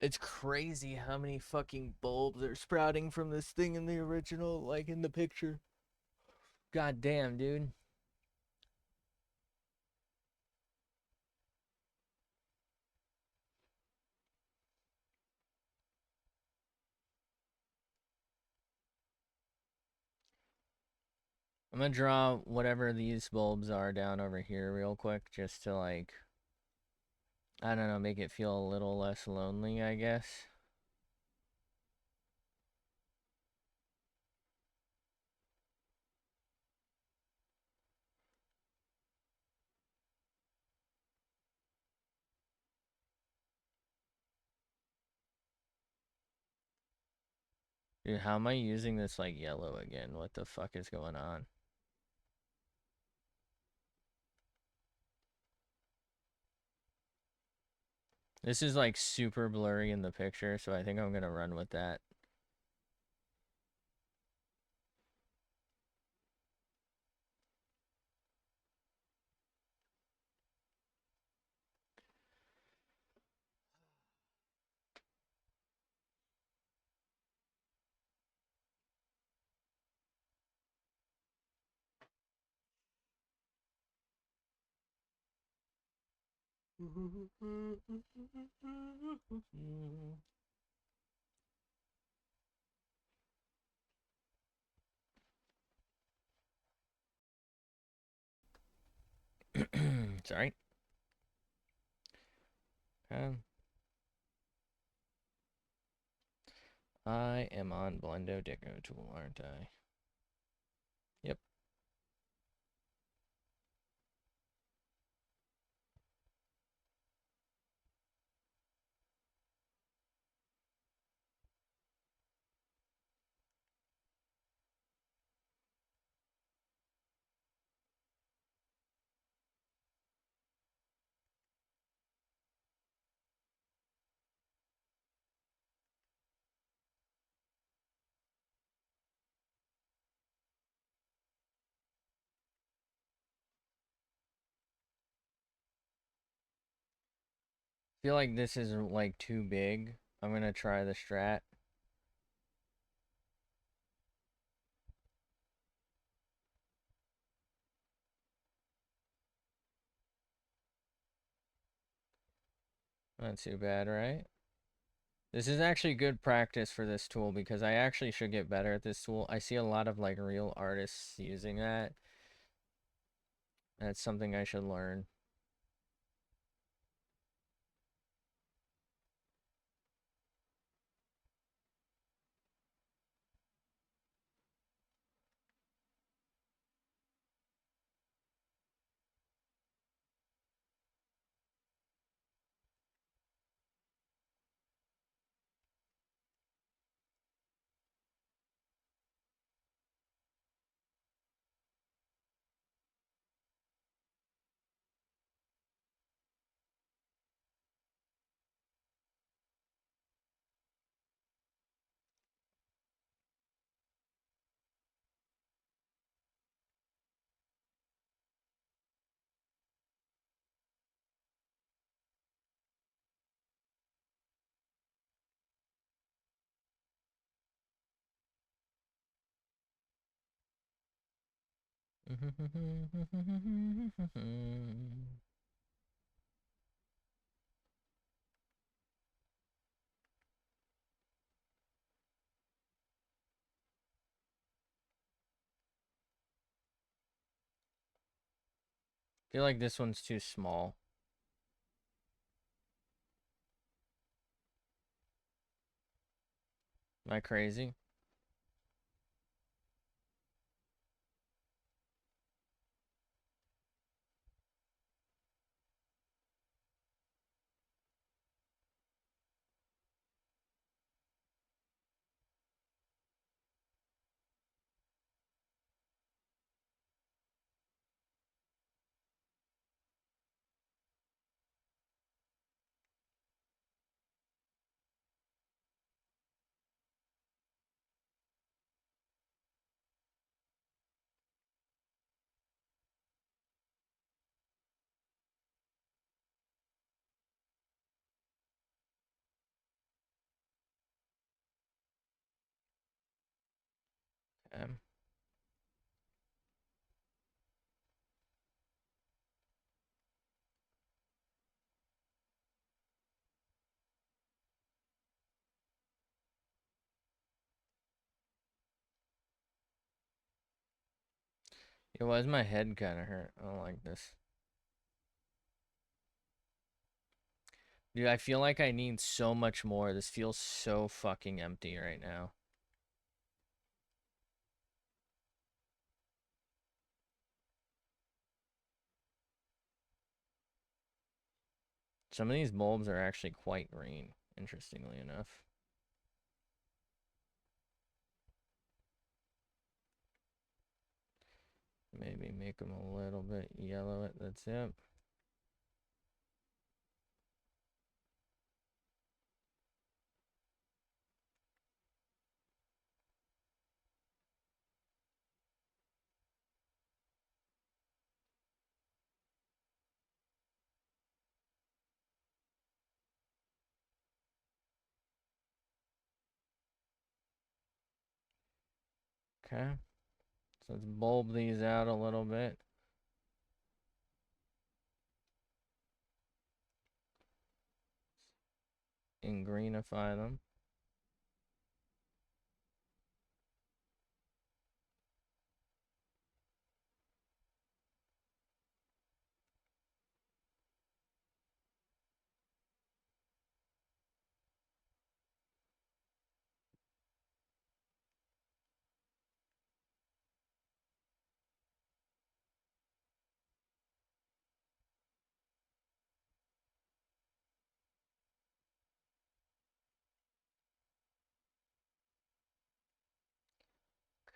It's crazy how many fucking bulbs are sprouting from this thing in the original, like in the picture. God damn, dude. I'm gonna draw whatever these bulbs are down over here real quick just to like, I don't know, make it feel a little less lonely, I guess. Dude, how am I using this like yellow again? What the fuck is going on? This is like super blurry in the picture, so I think I'm gonna run with that. Sorry. I am on Blendo Deco tool, aren't I? Yep. Feel like this is like too big. I'm gonna try the strat. Not too bad, right? This is actually good practice for this tool because I actually should get better at this tool. I see a lot of like real artists using that. That's something I should learn. Feel like this one's too small. Am I crazy? Um, yeah, why is my head kind of hurt? I don't like this. Dude, I feel like I need so much more. This feels so fucking empty right now. Some of these bulbs are actually quite green, interestingly enough. Maybe make them a little bit yellow. That's it. Okay. So let's bulb these out a little bit. And greenify them.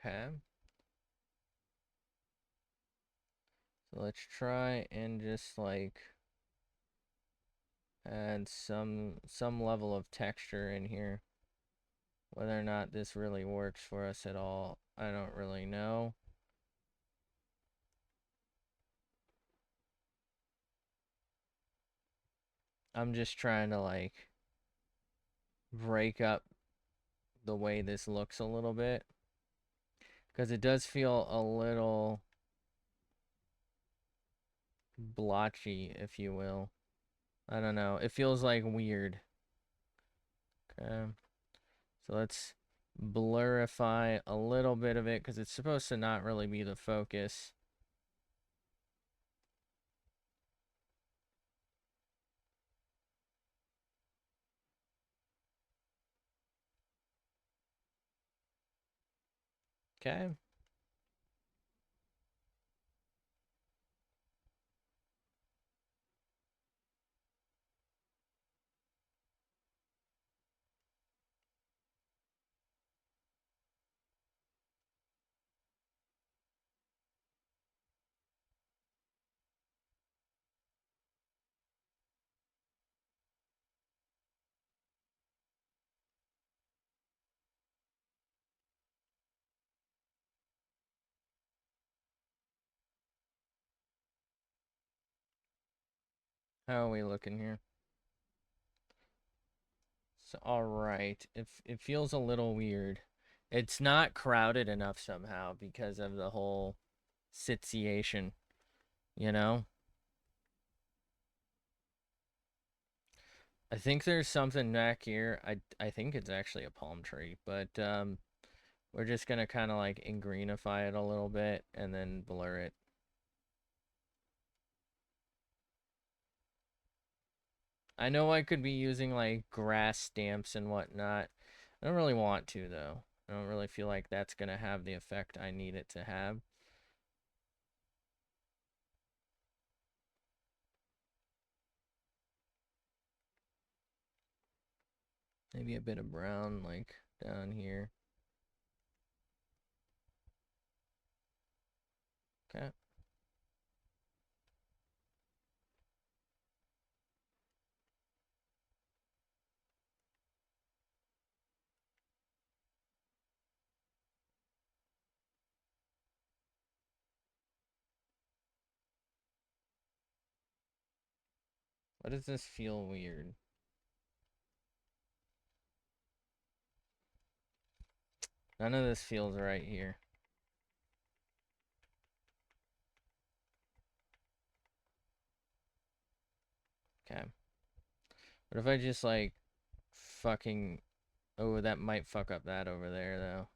Okay. So let's try and just like add some level of texture in here. Whether or not this really works for us at all, I don't really know. I'm just trying to like break up the way this looks a little bit, because it does feel a little blotchy, if you will. I don't know. It feels like weird. Okay. So let's blurify a little bit of it, because it's supposed to not really be the focus. Okay. How are we looking here? So, all right. It feels a little weird. It's not crowded enough somehow because of the whole situation, you know? I think there's something back here. I think it's actually a palm tree, but we're just gonna kind of like ingreenify it a little bit and then blur it. I know I could be using like grass stamps and whatnot. I don't really want to though. I don't really feel like that's gonna have the effect I need it to have. Maybe a bit of brown like down here. Okay. Why does this feel weird? None of this feels right here. Okay. What if I just like fucking... Oh, that might fuck up that over there though.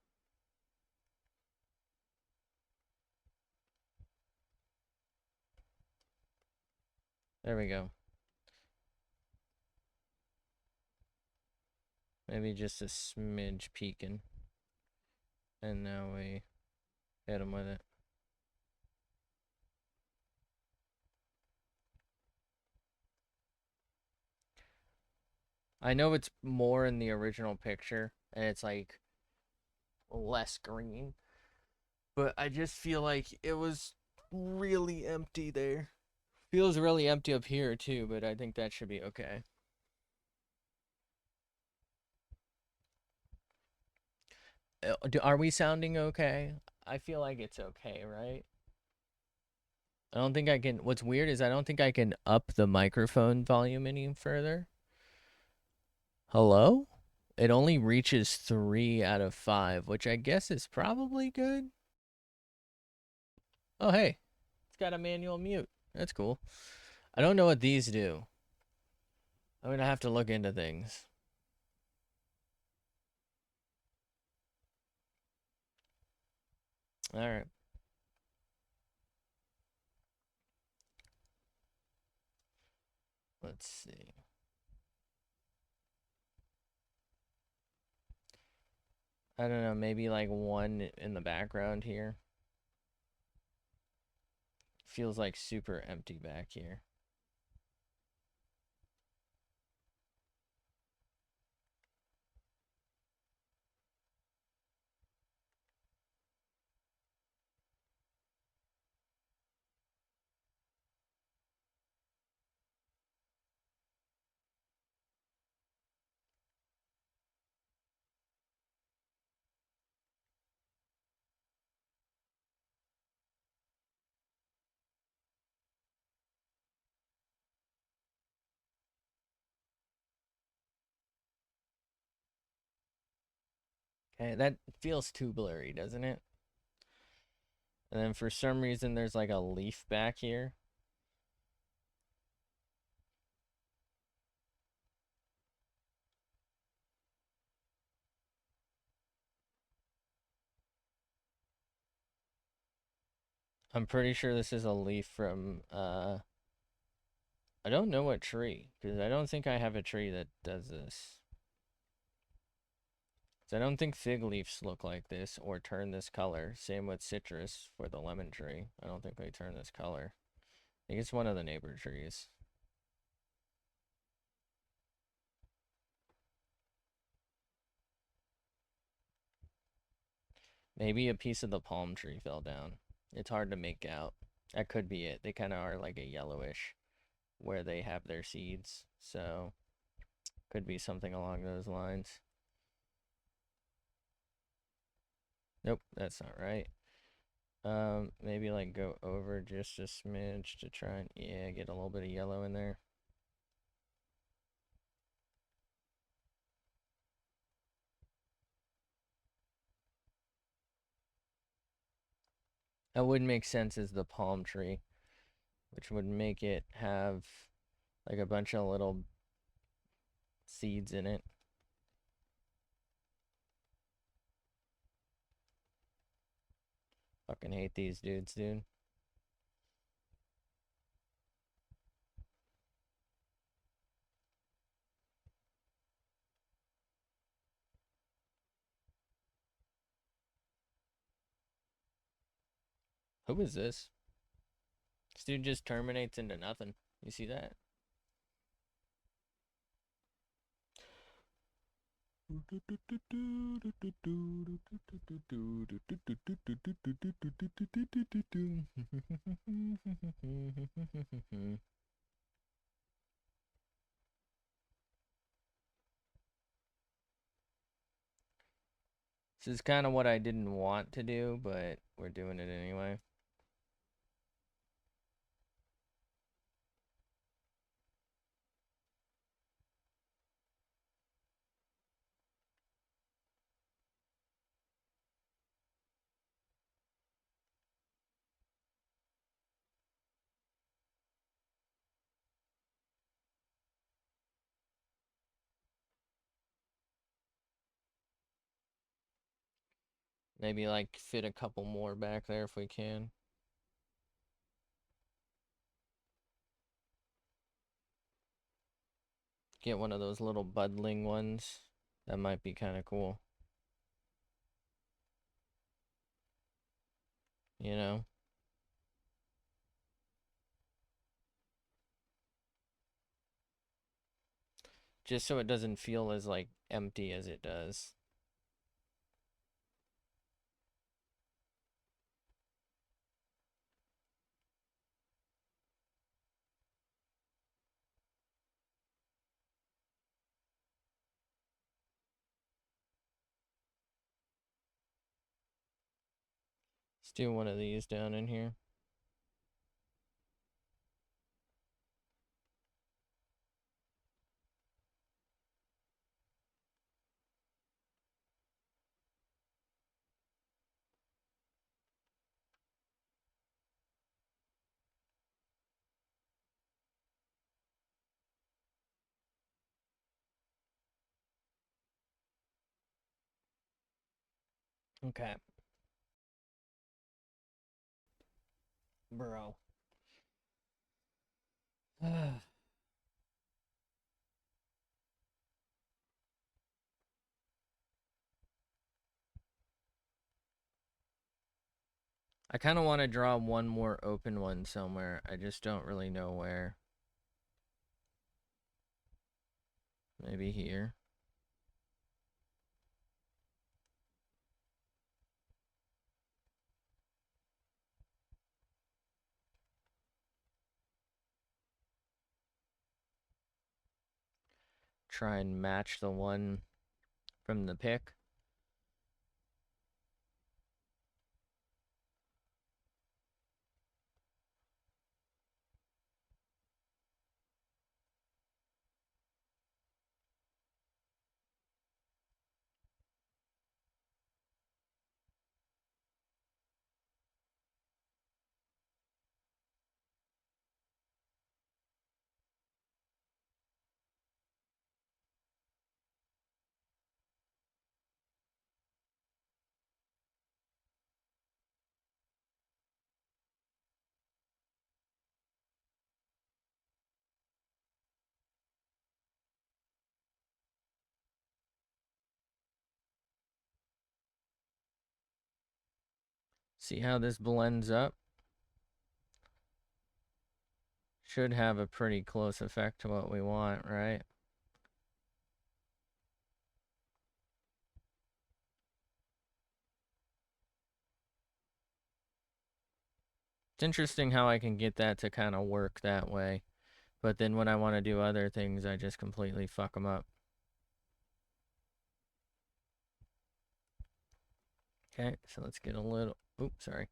There we go. Maybe just a smidge peeking. And now we hit him with it. I know it's more in the original picture, and it's like less green, but I just feel like it was really empty there. Feels really empty up here too, but I think that should be okay. Are we sounding okay? I feel like it's okay, right? I don't think I can. What's weird is I don't think I can up the microphone volume any further. Hello? It only reaches 3 out of 5, which I guess is probably good. Oh, hey. It's got a manual mute. That's cool. I don't know what these do. I'm gonna have to look into things. Alright. Let's see. I don't know, maybe like one in the background here. Feels like super empty back here. Okay, that feels too blurry, doesn't it? And then for some reason there's like a leaf back here. I'm pretty sure this is a leaf from, I don't know what tree, because I don't think I have a tree that does this. So I don't think fig leaves look like this or turn this color. Same with citrus for the lemon tree. I don't think they turn this color. I think it's one of the neighbor trees. Maybe a piece of the palm tree fell down. It's hard to make out. That could be it. They kind of are like a yellowish where they have their seeds. So could be something along those lines. Nope, that's not right. Maybe like go over just a smidge to try and, yeah, get a little bit of yellow in there. That would make sense as the palm tree, which would make it have like a bunch of little seeds in it. Fucking hate these dudes, dude. Who is this? This dude just terminates into nothing. You see that? This is kind of what I didn't want to do, but we're doing it anyway. Maybe like fit a couple more back there if we can. Get one of those little budling ones. That might be kind of cool. You know? Just so it doesn't feel as like empty as it does. Let's do one of these down in here. Okay. Bro. I kind of want to draw one more open one somewhere. I just don't really know where. Maybe here. Try and match the one from the pick. See how this blends up? Should have a pretty close effect to what we want, right? It's interesting how I can get that to kind of work that way. But then when I want to do other things, I just completely fuck them up. Okay, so let's get a little, oops, sorry.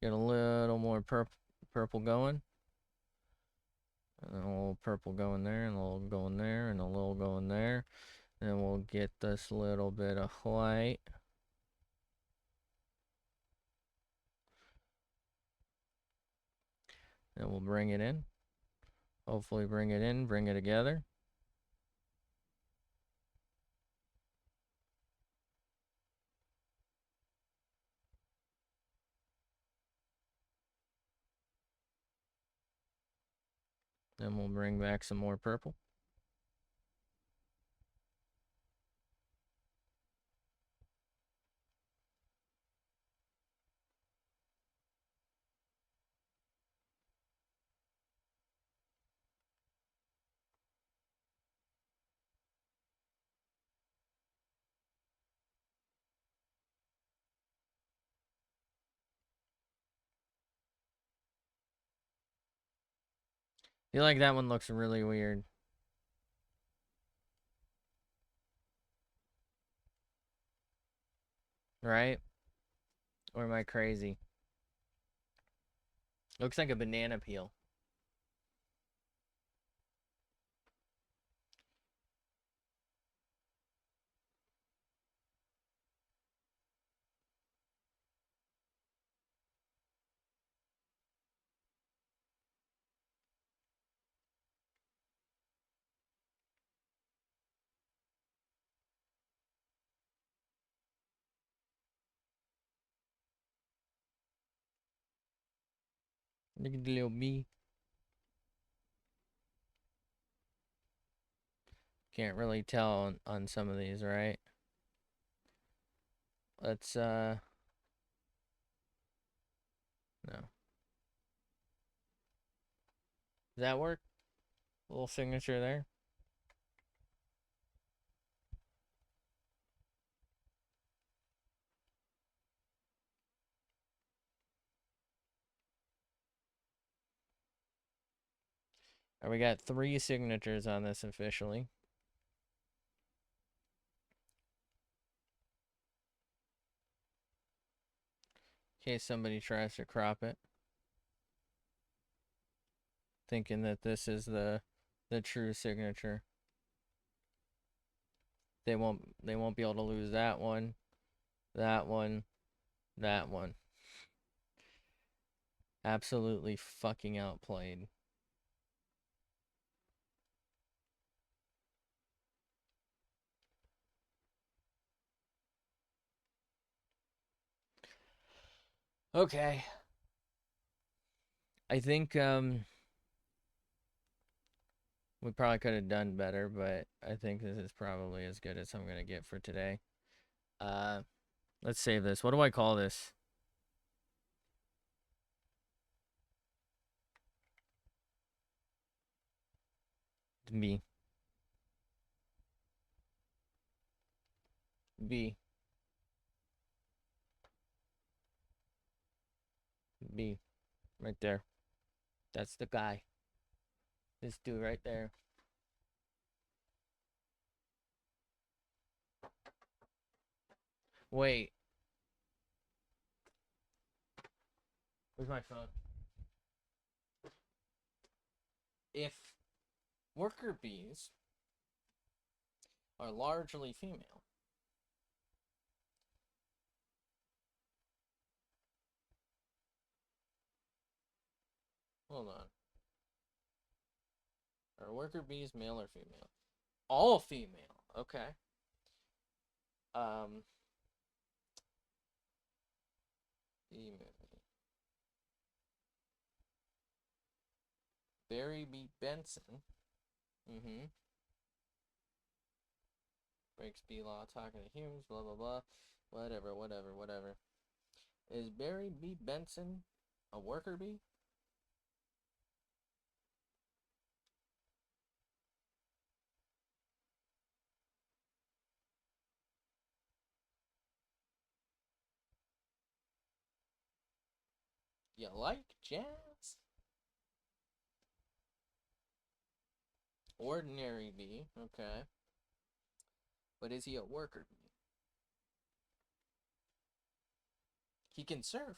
Get a little more purple going. And a little purple going there, and a little going there, and a little going there. And we'll get this little bit of white. And we'll bring it in. Hopefully bring it in, bring it together. Then we'll bring back some more purple. I feel like that one looks really weird. Right? Or am I crazy? Looks like a banana peel. Look at the little bee. Can't really tell on some of these, right? Let's, no. Does that work? A little signature there. All right, we got 3 signatures on this officially. In case somebody tries to crop it. Thinking that this is the true signature. They won't be able to lose that one, that one, that one. Absolutely fucking outplayed. Okay. I think we probably could have done better, but I think this is probably as good as I'm gonna get for today. Let's save this. What do I call this? B. B. B. Right there. That's the guy. This dude right there. Wait. Where's my phone? If worker bees are largely female, hold on. Are worker bees male or female? All female. Okay. Female. Barry B. Benson. Mm-hmm. Breaks B law talking to humans, blah blah blah. Whatever. Is Barry B. Benson a worker bee? You like jazz? Ordinary bee, okay. But is he a worker bee? He can surf.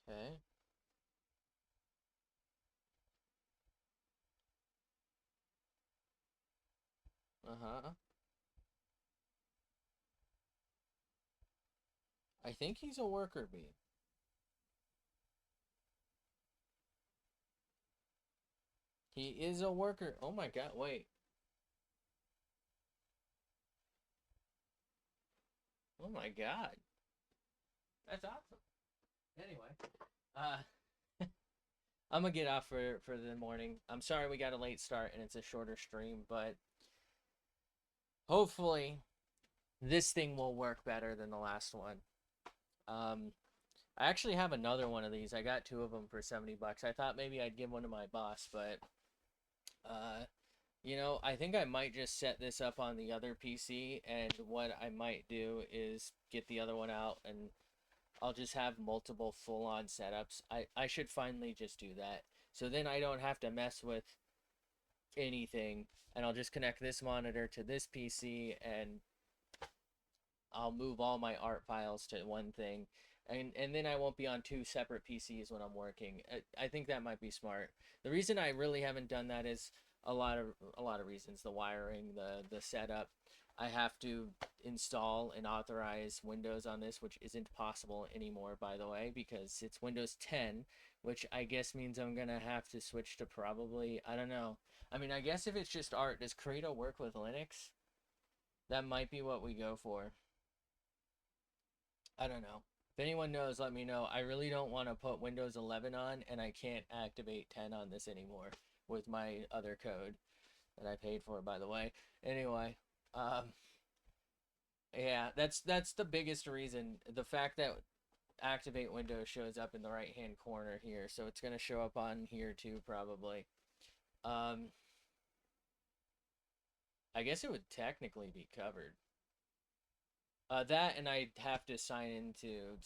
Okay. Uh-huh. I think he's a worker bee. He is a worker. Oh my god, wait. Oh my god. That's awesome. Anyway, uh I'm gonna get off for the morning. I'm sorry we got a late start and it's a shorter stream, but hopefully this thing will work better than the last one. Um I actually have another one of these. I got two of them for 70 bucks. I thought maybe I'd give one to my boss, but uh I think I might just set this up on the other PC, and what I might do is get the other one out and I'll just have multiple full-on setups. I should finally just do that. So then I don't have to mess with anything, and I'll just connect this monitor to this PC, and I'll move all my art files to one thing, and then I won't be on two separate PCs when I'm working. I think that might be smart. The reason I really haven't done that is a lot of reasons: the wiring, the setup. I have to install and authorize Windows on this, which isn't possible anymore, by the way, because it's Windows 10, which I guess means I'm gonna have to switch to probably, I don't know. I mean, I guess if it's just art, does Credo work with Linux? That might be what we go for. I don't know. If anyone knows, let me know. I really don't want to put Windows 11 on, and I can't activate 10 on this anymore with my other code that I paid for, by the way. Anyway, um, yeah, that's the biggest reason. The fact that activate Windows shows up in the right hand corner here, so it's gonna show up on here too, probably. Um, I guess it would technically be covered. That and I'd have to sign into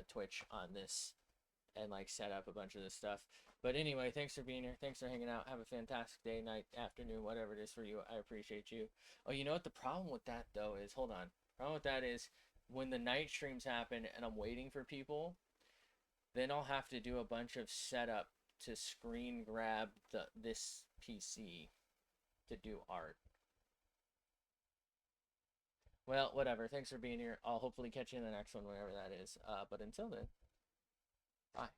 Twitch on this and like set up a bunch of this stuff. But anyway, thanks for being here. Thanks for hanging out. Have a fantastic day, night, afternoon, whatever it is for you. I appreciate you. Oh, you know what the problem with that though is? Hold on. The problem with that is when the night streams happen and I'm waiting for people, then I'll have to do a bunch of setup to screen grab this PC to do art. Well, whatever. Thanks for being here. I'll hopefully catch you in the next one, whenever that is. But until then, bye.